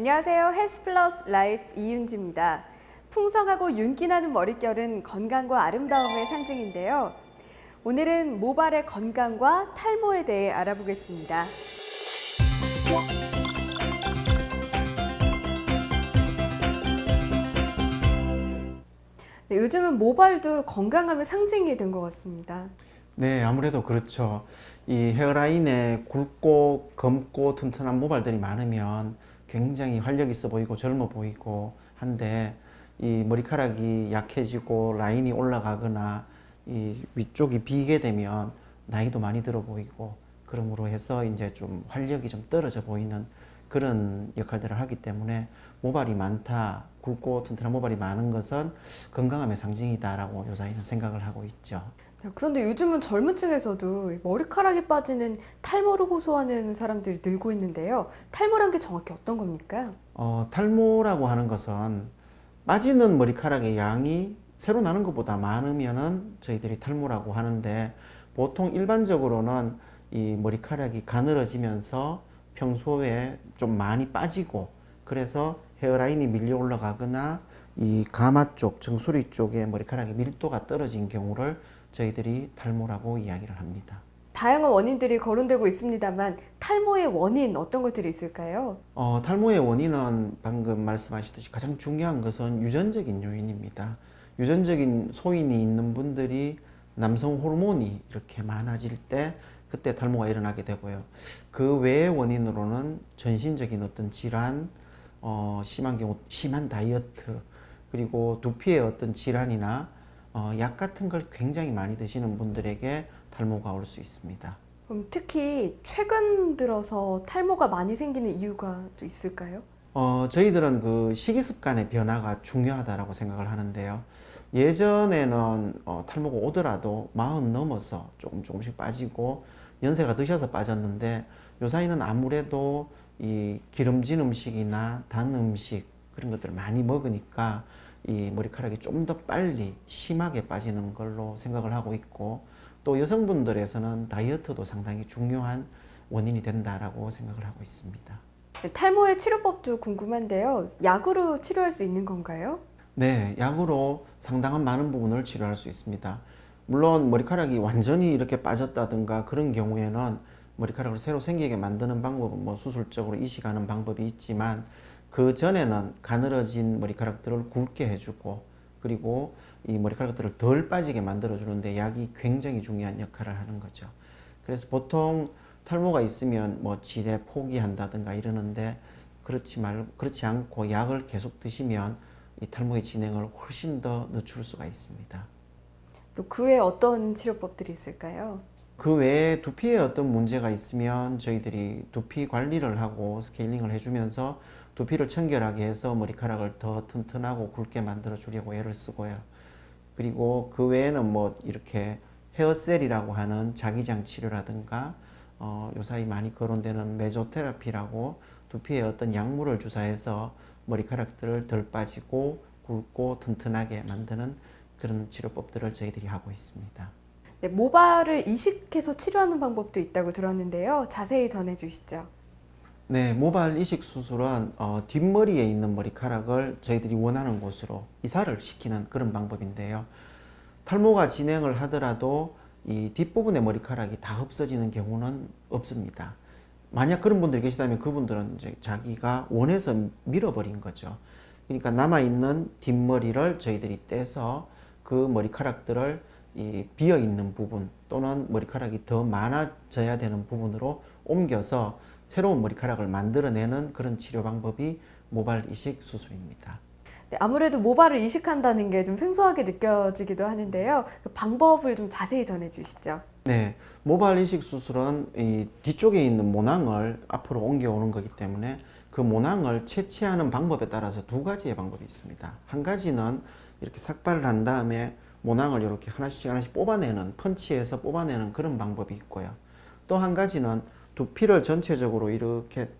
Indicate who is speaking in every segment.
Speaker 1: 안녕하세요. 헬스플러스 라이프 이윤지입니다. 풍성하고 윤기나는 머릿결은 건강과 아름다움의 상징인데요. 오늘은 모발의 건강과 탈모에 대해 알아보겠습니다. 네, 요즘은 모발도 건강함의 상징이 된 것 같습니다.
Speaker 2: 네, 아무래도 그렇죠. 이 헤어라인에 굵고 검고 튼튼한 모발들이 많으면 굉장히 활력 있어 보이고 젊어 보이고 한데, 이 머리카락이 약해지고 라인이 올라가거나 이 위쪽이 비게 되면 나이도 많이 들어 보이고, 그러므로 해서 이제 좀 활력이 좀 떨어져 보이는 그런 역할들을 하기 때문에, 모발이 많다, 굵고 튼튼한 모발이 많은 것은 건강함의 상징이다라고 요사이는 생각을 하고 있죠.
Speaker 1: 그런데 요즘은 젊은 층에서도 머리카락이 빠지는 탈모를 호소하는 사람들이 늘고 있는데요. 탈모란 게 정확히 어떤 겁니까?
Speaker 2: 탈모라고 하는 것은 빠지는 머리카락의 양이 새로 나는 것보다 많으면은 저희들이 탈모라고 하는데, 보통 일반적으로는 이 머리카락이 가늘어지면서 평소에 좀 많이 빠지고, 그래서 헤어라인이 밀려 올라가거나 이 가마 쪽, 정수리 쪽에 머리카락의 밀도가 떨어진 경우를 저희들이 탈모라고 이야기를 합니다.
Speaker 1: 다양한 원인들이 거론되고 있습니다만 탈모의 원인 어떤 것들이 있을까요?
Speaker 2: 탈모의 원인은 방금 말씀하셨듯이 가장 중요한 것은 유전적인 요인입니다. 유전적인 소인이 있는 분들이 남성 호르몬이 이렇게 많아질 때 그때 탈모가 일어나게 되고요. 그 외의 원인으로는 전신적인 어떤 질환, 심한 경우 심한 다이어트, 그리고 두피의 어떤 질환이나 약 같은 걸 굉장히 많이 드시는 분들에게 탈모가 올 수 있습니다.
Speaker 1: 그럼 특히 최근 들어서 탈모가 많이 생기는 이유가 또 있을까요?
Speaker 2: 저희들은 그 식이습관의 변화가 중요하다라고 생각을 하는데요. 예전에는 탈모가 오더라도 40 넘어서 조금씩 빠지고 연세가 드셔서 빠졌는데, 요사이는 아무래도 이 기름진 음식이나 단 음식 그런 것들을 많이 먹으니까 이 머리카락이 좀 더 빨리 심하게 빠지는 걸로 생각을 하고 있고, 또 여성분들에서는 다이어트도 상당히 중요한 원인이 된다라고 생각을 하고 있습니다.
Speaker 1: 네, 탈모의 치료법도 궁금한데요. 약으로 치료할 수 있는 건가요?
Speaker 2: 네, 약으로 상당한 많은 부분을 치료할 수 있습니다. 물론 머리카락이 완전히 이렇게 빠졌다든가 그런 경우에는 머리카락을 새로 생기게 만드는 방법은 뭐 수술적으로 이식하는 방법이 있지만, 그 전에는 가늘어진 머리카락들을 굵게 해주고, 그리고 이 머리카락들을 덜 빠지게 만들어 주는데 약이 굉장히 중요한 역할을 하는 거죠. 그래서 보통 탈모가 있으면 뭐 지레 포기한다든가 이러는데, 그렇지 않고 약을 계속 드시면 이 탈모의 진행을 훨씬 더 늦출 수가 있습니다.
Speaker 1: 또 그 외에 어떤 치료법들이 있을까요?
Speaker 2: 그 외에 두피에 어떤 문제가 있으면 저희들이 두피 관리를 하고 스케일링을 해주면서 두피를 청결하게 해서 머리카락을 더 튼튼하고 굵게 만들어 주려고 애를 쓰고요. 그리고 그 외에는 뭐 이렇게 헤어셀이라고 하는 자기장 치료라든가, 요사이 많이 거론되는 메조테라피라고 두피에 어떤 약물을 주사해서 머리카락들을 덜 빠지고 굵고 튼튼하게 만드는 그런 치료법들을 저희들이 하고 있습니다.
Speaker 1: 네, 모발을 이식해서 치료하는 방법도 있다고 들었는데요. 자세히 전해주시죠.
Speaker 2: 네, 모발 이식 수술은 뒷머리에 있는 머리카락을 저희들이 원하는 곳으로 이사를 시키는 그런 방법인데요. 탈모가 진행을 하더라도 이 뒷부분의 머리카락이 다 없어지는 경우는 없습니다. 만약 그런 분들이 계시다면 그분들은 이제 자기가 원해서 밀어버린 거죠. 그러니까 남아있는 뒷머리를 저희들이 떼서 그 머리카락들을 이 비어있는 부분 또는 머리카락이 더 많아져야 되는 부분으로 옮겨서 새로운 머리카락을 만들어내는 그런 치료 방법이 모발 이식 수술입니다.
Speaker 1: 네, 아무래도 모발을 이식한다는 게 좀 생소하게 느껴지기도 하는데요. 그 방법을 좀 자세히 전해주시죠.
Speaker 2: 네, 모발 이식 수술은 이 뒤쪽에 있는 모낭을 앞으로 옮겨오는 거기 때문에 그 모낭을 채취하는 방법에 따라서 두 가지의 방법이 있습니다. 한 가지는 이렇게 삭발을 한 다음에 모낭을 이렇게 하나씩 뽑아내는, 펀치해서 뽑아내는 그런 방법이 있고요. 또 한 가지는 두피를 전체적으로 이렇게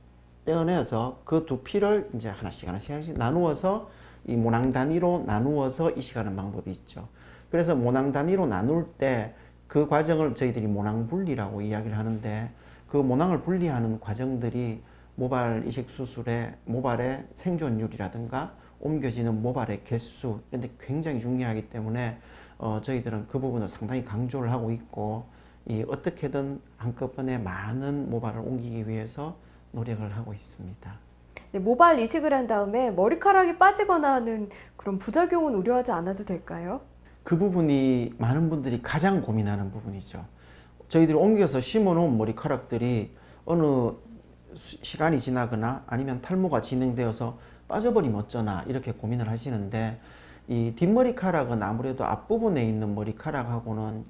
Speaker 2: 떼어내서 그 두피를 이제 하나씩 나누어서 이 모낭 단위로 나누어서 이식하는 방법이 있죠. 그래서 모낭 단위로 나눌 때 그 과정을 저희들이 모낭 분리라고 이야기를 하는데, 그 모낭을 분리하는 과정들이 모발 이식 수술의 모발의 생존율이라든가 옮겨지는 모발의 개수 이런 데 굉장히 중요하기 때문에 저희들은 그 부분을 상당히 강조를 하고 있고 어떻게든 한꺼번에 많은 모발을 옮기기 위해서 노력을 하고 있습니다.
Speaker 1: 네, 모발 이식을 한 다음에 머리카락이 빠지거나 하는 그런 부작용은 우려하지 않아도 될까요?
Speaker 2: 그 부분이 많은 분들이 가장 고민하는 부분이죠. 저희들이 옮겨서 심어놓은 머리카락들이 어느 시간이 지나거나 아니면 탈모가 진행되어서 빠져버리면 어쩌나 이렇게 고민을 하시는데, 이 뒷머리카락은 아무래도 앞부분에 있는 머리카락하고는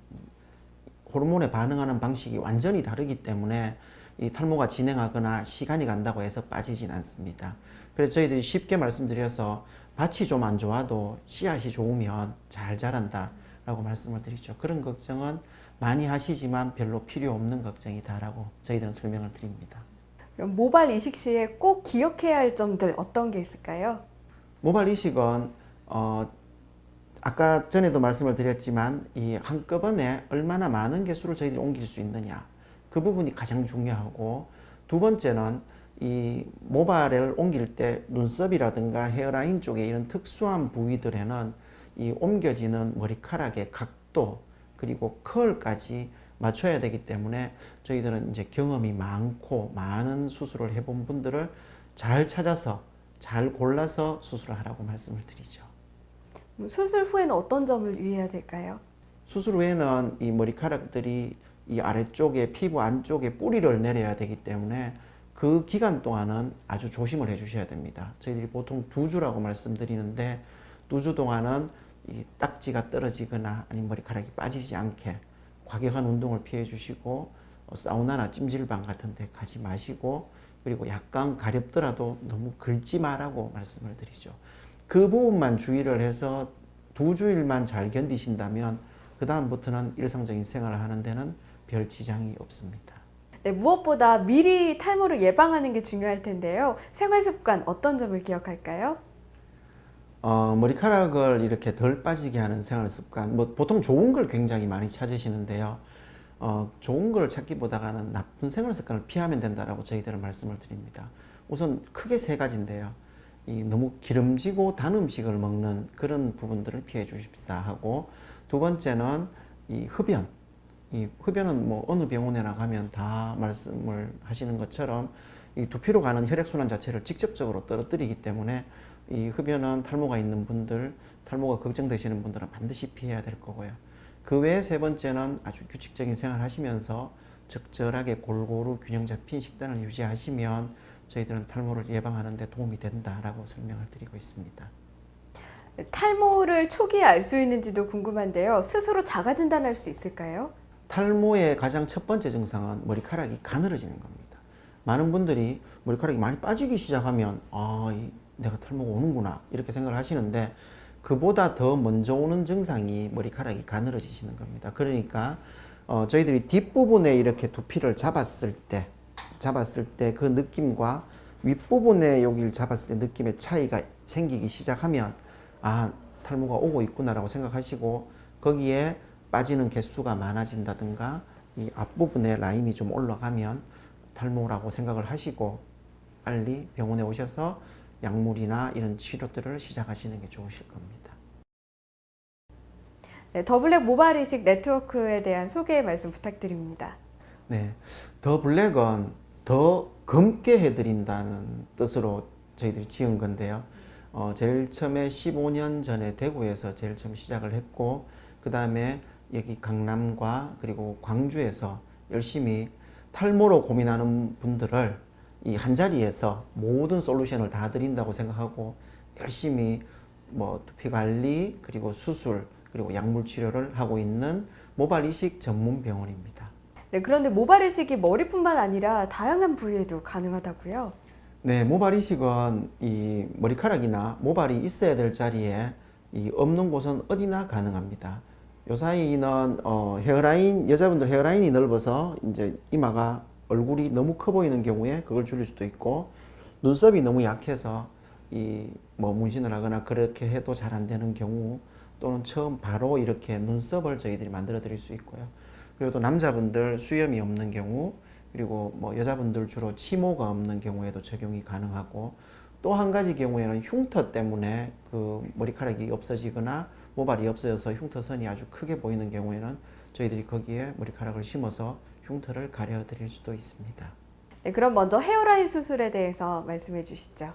Speaker 2: 호르몬에 반응하는 방식이 완전히 다르기 때문에 이 탈모가 진행하거나 시간이 간다고 해서 빠지진 않습니다. 그래서 저희들이 쉽게 말씀드려서 밭이 좀 안 좋아도 씨앗이 좋으면 잘 자란다 라고 말씀을 드리죠. 그런 걱정은 많이 하시지만 별로 필요 없는 걱정이다라고 저희들은 설명을 드립니다.
Speaker 1: 그럼 모발 이식 시에 꼭 기억해야 할 점들 어떤 게 있을까요?
Speaker 2: 모발 이식은 아까 전에도 말씀을 드렸지만 이 한꺼번에 얼마나 많은 개수를 저희들이 옮길 수 있느냐, 그 부분이 가장 중요하고, 두 번째는 이 모발을 옮길 때 눈썹이라든가 헤어라인 쪽에 이런 특수한 부위들에는 이 옮겨지는 머리카락의 각도 그리고 컬까지 맞춰야 되기 때문에 저희들은 이제 경험이 많고 많은 수술을 해본 분들을 잘 찾아서 잘 골라서 수술을 하라고 말씀을 드리죠.
Speaker 1: 수술 후에는 어떤 점을 유의해야 될까요?
Speaker 2: 수술 후에는 이 머리카락들이 이 아래쪽에 피부 안쪽에 뿌리를 내려야 되기 때문에 그 기간 동안은 아주 조심을 해 주셔야 됩니다. 저희들이 보통 2주라고 말씀드리는데 2주 동안은 이 딱지가 떨어지거나 아니면 머리카락이 빠지지 않게 과격한 운동을 피해 주시고, 사우나나 찜질방 같은 데 가지 마시고, 그리고 약간 가렵더라도 너무 긁지 마라고 말씀을 드리죠. 그 부분만 주의를 해서 2주일만 잘 견디신다면 그 다음부터는 일상적인 생활을 하는 데는 별 지장이 없습니다.
Speaker 1: 네, 무엇보다 미리 탈모를 예방하는 게 중요할 텐데요. 생활 습관 어떤 점을 기억할까요?
Speaker 2: 머리카락을 이렇게 덜 빠지게 하는 생활 습관, 뭐 보통 좋은 걸 굉장히 많이 찾으시는데요. 좋은 걸 찾기보다는 나쁜 생활 습관을 피하면 된다라고 저희들은 말씀을 드립니다. 우선 크게 3가지인데요. 너무 기름지고 단 음식을 먹는 그런 부분들을 피해 주십사 하고, 두 번째는 흡연. 흡연은 뭐 어느 병원에나 가면 다 말씀을 하시는 것처럼 이 두피로 가는 혈액순환 자체를 직접적으로 떨어뜨리기 때문에 이 흡연은 탈모가 있는 분들, 탈모가 걱정되시는 분들은 반드시 피해야 될 거고요. 그 외에 3번째는 아주 규칙적인 생활 하시면서 적절하게 골고루 균형 잡힌 식단을 유지하시면 저희들은 탈모를 예방하는 데 도움이 된다라고 설명을 드리고 있습니다.
Speaker 1: 탈모를 초기에 알 수 있는지도 궁금한데요. 스스로 자가 진단할 수 있을까요?
Speaker 2: 탈모의 가장 첫 번째 증상은 머리카락이 가늘어지는 겁니다. 많은 분들이 머리카락이 많이 빠지기 시작하면 내가 탈모가 오는구나 이렇게 생각을 하시는데, 그보다 더 먼저 오는 증상이 머리카락이 가늘어지시는 겁니다. 그러니까 저희들이 뒷부분에 이렇게 두피를 잡았을 때 그 느낌과 윗부분에 여기를 잡았을 때 느낌의 차이가 생기기 시작하면 탈모가 오고 있구나라고 생각하시고, 거기에 빠지는 개수가 많아진다든가 이 앞부분에 라인이 좀 올라가면 탈모라고 생각을 하시고 빨리 병원에 오셔서 약물이나 이런 치료들을 시작하시는 게 좋으실 겁니다.
Speaker 1: 네, 더블랙 모발 이식 네트워크에 대한 소개 말씀 부탁드립니다.
Speaker 2: 네, 더 블랙은 더 검게 해드린다는 뜻으로 저희들이 지은 건데요. 제일 처음에 15년 전에 대구에서 제일 처음 시작을 했고, 그 다음에 여기 강남과 그리고 광주에서 열심히 탈모로 고민하는 분들을 이 한자리에서 모든 솔루션을 다 드린다고 생각하고 열심히 뭐 두피 관리 그리고 수술 그리고 약물 치료를 하고 있는 모발 이식 전문 병원입니다.
Speaker 1: 네, 그런데 모발 이식이 머리뿐만 아니라 다양한 부위에도 가능하다고요?
Speaker 2: 네, 모발 이식은 이 머리카락이나 모발이 있어야 될 자리에 없는 곳은 어디나 가능합니다. 요사이는 헤어라인, 여자분들 헤어라인이 넓어서 이제 이마가 얼굴이 너무 커 보이는 경우에 그걸 줄일 수도 있고, 눈썹이 너무 약해서 뭐 문신을 하거나 그렇게 해도 잘 안 되는 경우, 또는 처음 바로 이렇게 눈썹을 저희들이 만들어 드릴 수 있고요. 그리고 또 남자분들 수염이 없는 경우, 그리고 뭐 여자분들 주로 치모가 없는 경우에도 적용이 가능하고, 또 한 가지 경우에는 흉터 때문에 그 머리카락이 없어지거나 모발이 없어져서 흉터선이 아주 크게 보이는 경우에는 저희들이 거기에 머리카락을 심어서 흉터를 가려 드릴 수도 있습니다.
Speaker 1: 네, 그럼 먼저 헤어라인 수술에 대해서 말씀해 주시죠.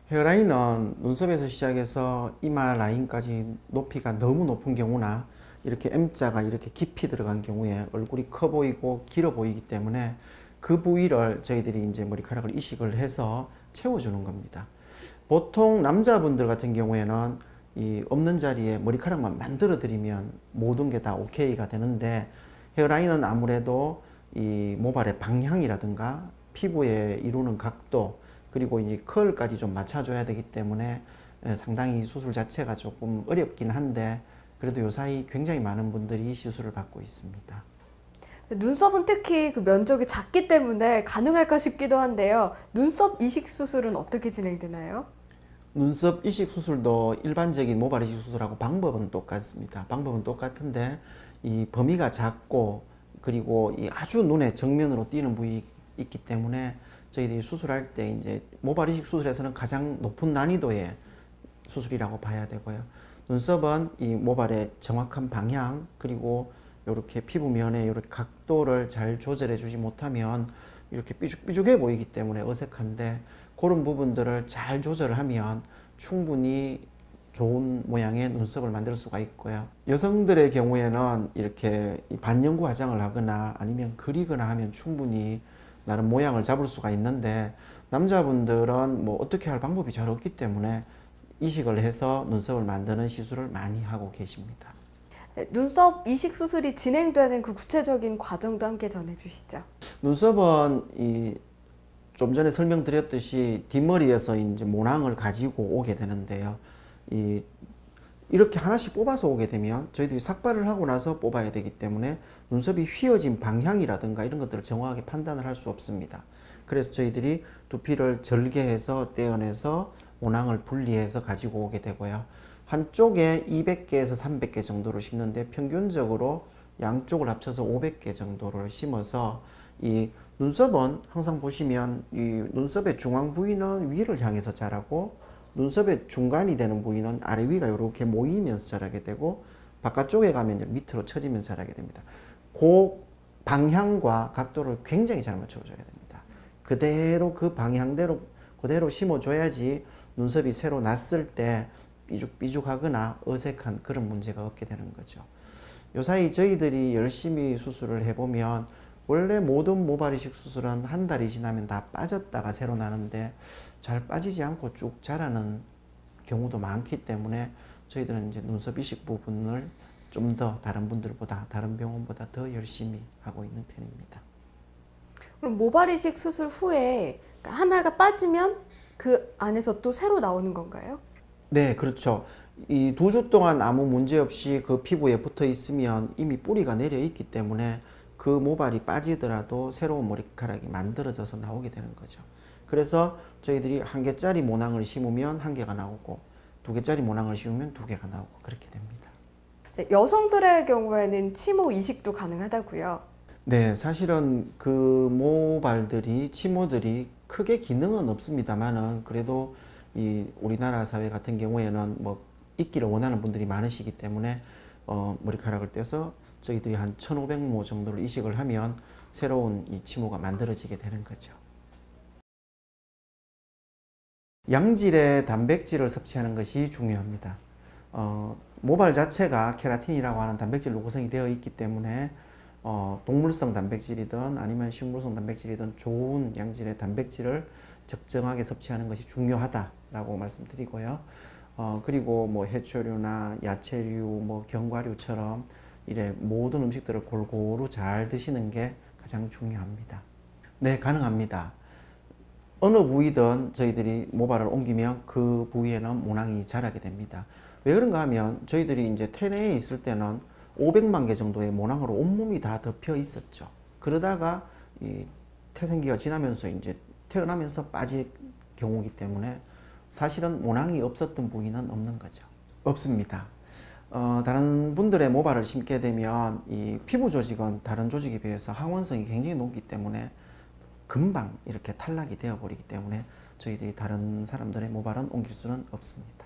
Speaker 2: 헤어라인은 눈썹에서 시작해서 이마 라인까지 높이가 너무 높은 경우나 이렇게 M자가 이렇게 깊이 들어간 경우에 얼굴이 커 보이고 길어 보이기 때문에 그 부위를 저희들이 이제 머리카락을 이식을 해서 채워주는 겁니다. 보통 남자분들 같은 경우에는 이 없는 자리에 머리카락만 만들어 드리면 모든 게 다 오케이가 되는데, 헤어라인은 아무래도 이 모발의 방향이라든가 피부에 이루는 각도, 그리고 이제 컬까지 좀 맞춰줘야 되기 때문에 상당히 수술 자체가 조금 어렵긴 한데, 그래도 요사이 굉장히 많은 분들이 이 시술을 받고 있습니다.
Speaker 1: 눈썹은 특히 그 면적이 작기 때문에 가능할까 싶기도 한데요. 눈썹 이식 수술은 어떻게 진행되나요?
Speaker 2: 눈썹 이식 수술도 일반적인 모발 이식 수술하고 방법은 똑같습니다. 방법은 똑같은데 이 범위가 작고, 그리고 이 아주 눈에 정면으로 띄는 부위 있기 때문에 저희들이 수술할 때 이제 모발 이식 수술에서는 가장 높은 난이도의 수술이라고 봐야 되고요. 눈썹은 이 모발의 정확한 방향, 그리고 이렇게 피부면에 이렇게 각도를 잘 조절해 주지 못하면 이렇게 삐죽삐죽해 보이기 때문에 어색한데, 그런 부분들을 잘 조절을 하면 충분히 좋은 모양의 눈썹을 만들 수가 있고요. 여성들의 경우에는 이렇게 반영구 화장을 하거나 아니면 그리거나 하면 충분히 나름 모양을 잡을 수가 있는데, 남자분들은 뭐 어떻게 할 방법이 잘 없기 때문에 이식을 해서 눈썹을 만드는 시술을 많이 하고 계십니다.
Speaker 1: 네, 눈썹 이식 수술이 진행되는 그 구체적인 과정도 함께 전해주시죠.
Speaker 2: 눈썹은 좀 전에 설명드렸듯이 뒷머리에서 이제 모낭을 가지고 오게 되는데요. 이렇게 하나씩 뽑아서 오게 되면 저희들이 삭발을 하고 나서 뽑아야 되기 때문에 눈썹이 휘어진 방향이라든가 이런 것들을 정확하게 판단을 할 수 없습니다. 그래서 저희들이 두피를 절개해서 떼어내서 모낭을 분리해서 가지고 오게 되고요. 한쪽에 200개에서 300개 정도를 심는데, 평균적으로 양쪽을 합쳐서 500개 정도를 심어서, 이 눈썹은 항상 보시면 이 눈썹의 중앙 부위는 위를 향해서 자라고, 눈썹의 중간이 되는 부위는 아래 위가 이렇게 모이면서 자라게 되고, 바깥쪽에 가면 이제 밑으로 처지면서 자라게 됩니다. 그 방향과 각도를 굉장히 잘 맞춰줘야 됩니다. 그대로 그 방향대로 그대로 심어줘야지 눈썹이 새로 났을 때 삐죽삐죽하거나 어색한 그런 문제가 없게 되는 거죠. 요사이 저희들이 열심히 수술을 해보면 원래 모든 모발 이식 수술은 한 달이 지나면 다 빠졌다가 새로 나는데, 잘 빠지지 않고 쭉 자라는 경우도 많기 때문에 저희들은 이제 눈썹 이식 부분을 좀 더 다른 분들보다, 다른 병원보다 더 열심히 하고 있는 편입니다.
Speaker 1: 그럼 모발 이식 수술 후에 하나가 빠지면 그 안에서 또 새로 나오는 건가요?
Speaker 2: 네, 그렇죠. 이 2주 동안 아무 문제 없이 그 피부에 붙어 있으면 이미 뿌리가 내려 있기 때문에 그 모발이 빠지더라도 새로운 머리카락이 만들어져서 나오게 되는 거죠. 그래서 저희들이 1개짜리 모낭을 심으면 1개가 나오고, 2개짜리 모낭을 심으면 2개가 나오고, 그렇게 됩니다.
Speaker 1: 네, 여성들의 경우에는 치모 이식도 가능하다고요.
Speaker 2: 네, 사실은 그 모발들이, 치모들이 크게 기능은 없습니다만은, 그래도 이 우리나라 사회 같은 경우에는 뭐 있기를 원하는 분들이 많으시기 때문에 머리카락을 떼서 저희들이 한 1,500모 정도를 이식을 하면 새로운 이 치모가 만들어지게 되는 거죠. 양질의 단백질을 섭취하는 것이 중요합니다. 모발 자체가 케라틴이라고 하는 단백질로 구성이 되어 있기 때문에 동물성 단백질이든 아니면 식물성 단백질이든 좋은 양질의 단백질을 적정하게 섭취하는 것이 중요하다라고 말씀드리고요. 그리고 뭐 해초류나 야채류, 뭐 견과류처럼 이래 모든 음식들을 골고루 잘 드시는 게 가장 중요합니다. 네, 가능합니다. 어느 부위든 저희들이 모발을 옮기면 그 부위에는 모낭이 자라게 됩니다. 왜 그런가 하면 저희들이 이제 태내에 있을 때는 500만 개 정도의 모낭으로 온몸이 다 덮여 있었죠. 그러다가 이 태생기가 지나면서 이제 태어나면서 빠질 경우이기 때문에 사실은 모낭이 없었던 부위는 없는 거죠. 없습니다. 다른 분들의 모발을 심게 되면 이 피부 조직은 다른 조직에 비해서 항원성이 굉장히 높기 때문에 금방 이렇게 탈락이 되어버리기 때문에 저희들이 다른 사람들의 모발은 옮길 수는 없습니다.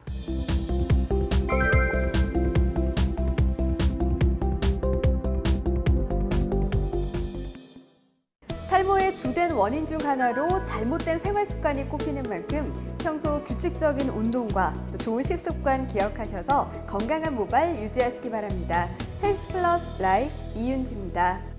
Speaker 1: 탈모의 주된 원인 중 하나로 잘못된 생활 습관이 꼽히는 만큼 평소 규칙적인 운동과 또 좋은 식습관 기억하셔서 건강한 모발 유지하시기 바랍니다. 헬스 플러스 라이프 이윤지입니다.